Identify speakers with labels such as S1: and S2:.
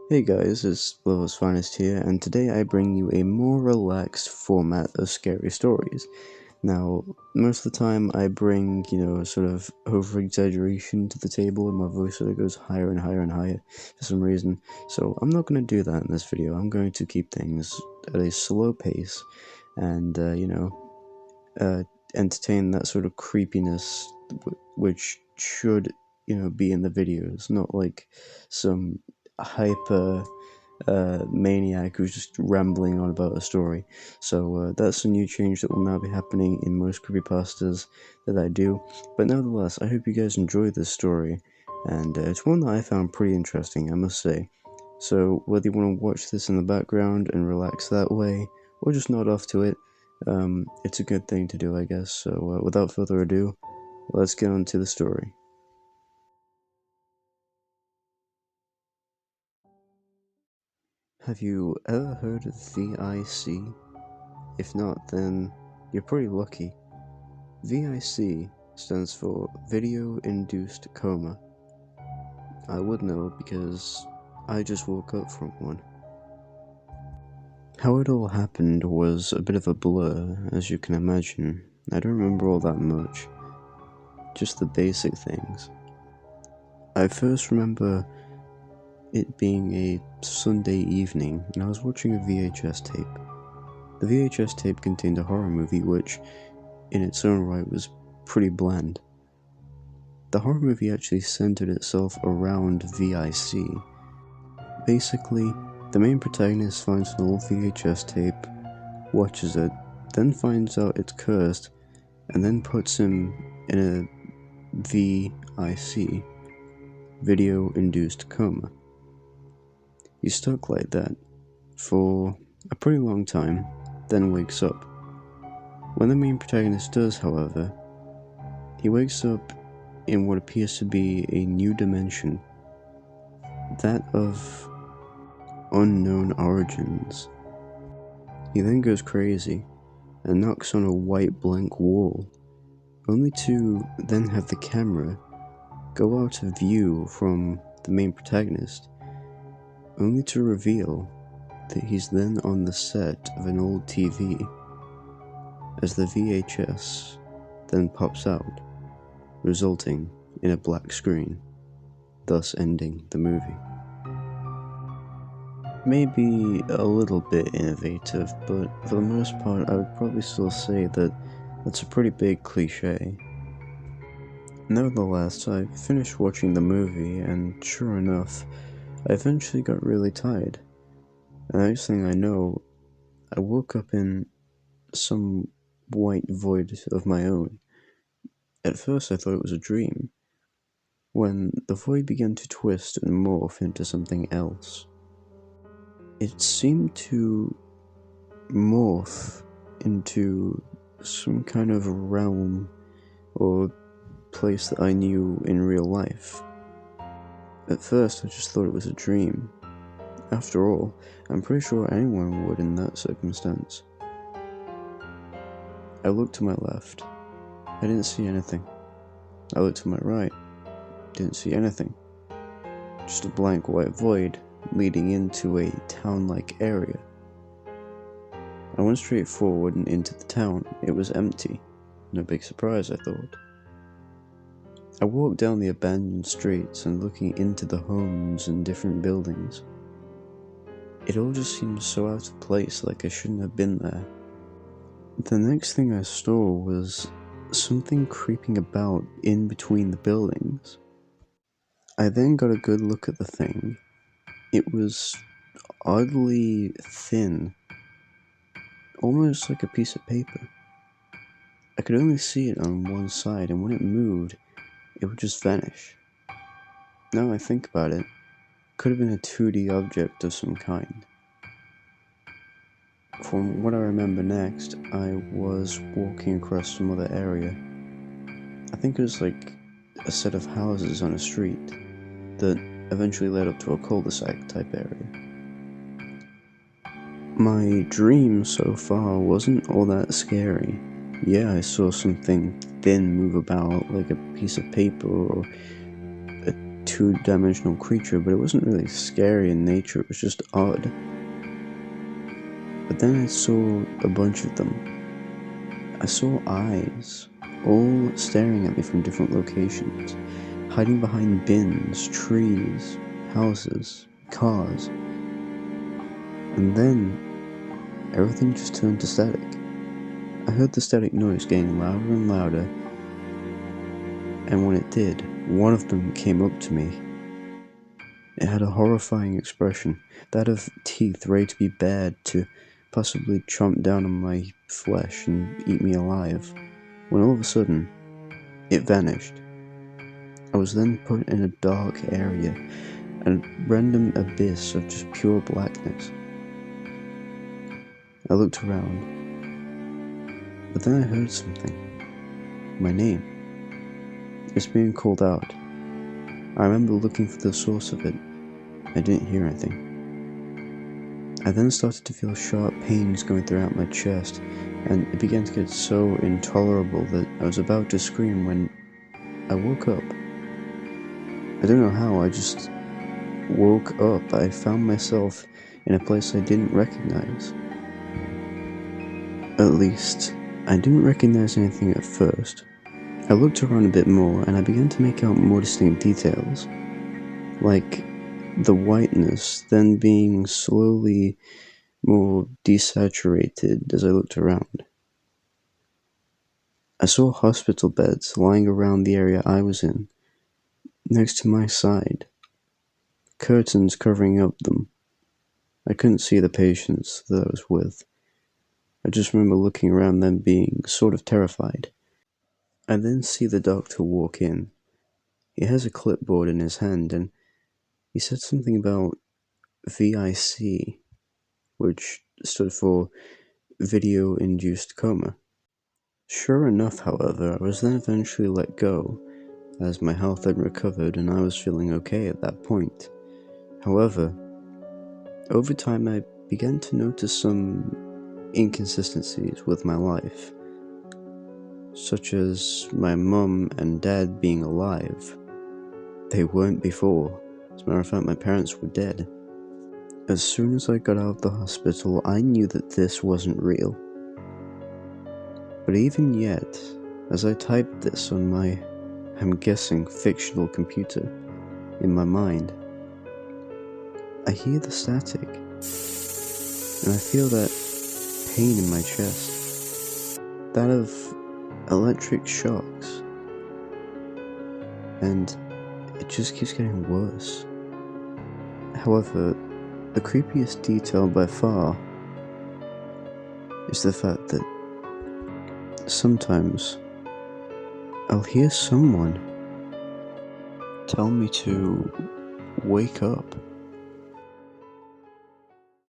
S1: Hey guys, it's Love's Finest here, and today I bring you a more relaxed format of scary stories. Now, most of the time I bring, sort of over-exaggeration to the table, and my voice sort of goes higher and higher and higher for some reason. So I'm not going to do that in this video. I'm going to keep things at a slow pace and, uh, entertain that sort of creepiness which should, be in the videos, not like some hyper maniac who's just rambling on about a story. So that's a new change that will now be happening in most creepypastas that I do. But nevertheless, I hope you guys enjoy this story, and it's one that I found pretty interesting, I must say. So whether you want to watch this in the background and relax that way, or just nod off to it, it's a good thing to do, I guess. So without further ado, let's get on to the story. Have you ever heard of VIC? If not, then you're pretty lucky. VIC stands for Video Induced Coma. I would know because I just woke up from one. How it all happened was a bit of a blur, as you can imagine. I don't remember all that much, just the basic things. I first remember it being a Sunday evening, and I was watching a VHS tape. The VHS tape contained a horror movie which, in its own right, was pretty bland. The horror movie actually centered itself around VIC. Basically, the main protagonist finds an old VHS tape, watches it, then finds out it's cursed, and then puts him in a VIC, Video Induced Coma. He's stuck like that for a pretty long time, then wakes up. When the main protagonist does, however, he wakes up in what appears to be a new dimension, that of unknown origins. He then goes crazy and knocks on a white blank wall, only to then have the camera go out of view from the main protagonist, only to reveal that he's then on the set of an old TV, as the VHS then pops out, resulting in a black screen, thus ending the movie. Maybe a little bit innovative, but for the most part I would probably still say that that's a pretty big cliche. Nevertheless, I finished watching the movie, and sure enough, I eventually got really tired. And the next thing I know, I woke up in some white void of my own. At first I thought it was a dream, when the void began to twist and morph into something else. It seemed to morph into some kind of realm or place that I knew in real life. At first I just thought it was a dream. After all, I'm pretty sure anyone would in that circumstance. I looked to my left. I didn't see anything. I looked to my right. Didn't see anything. Just a blank white void leading into a town-like area. I went straight forward and into the town. It was empty. No big surprise, I thought. I walked down the abandoned streets and looking into the homes and different buildings. It all just seemed so out of place, like I shouldn't have been there. The next thing I saw was something creeping about in between the buildings. I then got a good look at the thing. It was oddly thin, almost like a piece of paper. I could only see it on one side, and when it moved, it would just vanish. Now I think about it, could have been a 2D object of some kind. From what I remember next, I was walking across some other area. I think it was like a set of houses on a street that eventually led up to a cul-de-sac type area. My dream so far wasn't all that scary. Yeah, I saw something thin move about like a piece of paper or a two-dimensional creature, but it wasn't really scary in nature, it was just odd. But then I saw a bunch of them. I saw eyes, all staring at me from different locations, hiding behind bins, trees, houses, cars. And then, everything just turned to static. I heard the static noise getting louder and louder, and when it did, one of them came up to me. It had a horrifying expression, that of teeth ready to be bared to possibly chomp down on my flesh and eat me alive, when all of a sudden, it vanished. I was then put in a dark area, a random abyss of just pure blackness. I looked around, but then I heard something. My name. It's being called out. I remember looking for the source of it. I didn't hear anything. I then started to feel sharp pains going throughout my chest, and it began to get so intolerable that I was about to scream when I woke up. I don't know how, I just woke up. I found myself in a place I didn't recognize. At least, I didn't recognize anything at first. I looked around a bit more and I began to make out more distinct details, like the whiteness then being slowly more desaturated as I looked around. I saw hospital beds lying around the area I was in, next to my side, curtains covering up them. I couldn't see the patients that I was with. I just remember looking around them being sort of terrified. I then see the doctor walk in. He has a clipboard in his hand and he said something about VIC, which stood for video-induced coma. Sure enough, however, I was then eventually let go, as my health had recovered and I was feeling okay at that point. However, over time I began to notice some inconsistencies with my life, such as my mum and dad being alive. They weren't before. As a matter of fact, my parents were dead. As soon as I got out of the hospital, I knew that this wasn't real. But even yet, as I typed this on my, I'm guessing, fictional computer in my mind, I hear the static, and I feel that pain in my chest, that of electric shocks, and it just keeps getting worse. However, the creepiest detail by far is the fact that sometimes I'll hear someone tell me to wake up.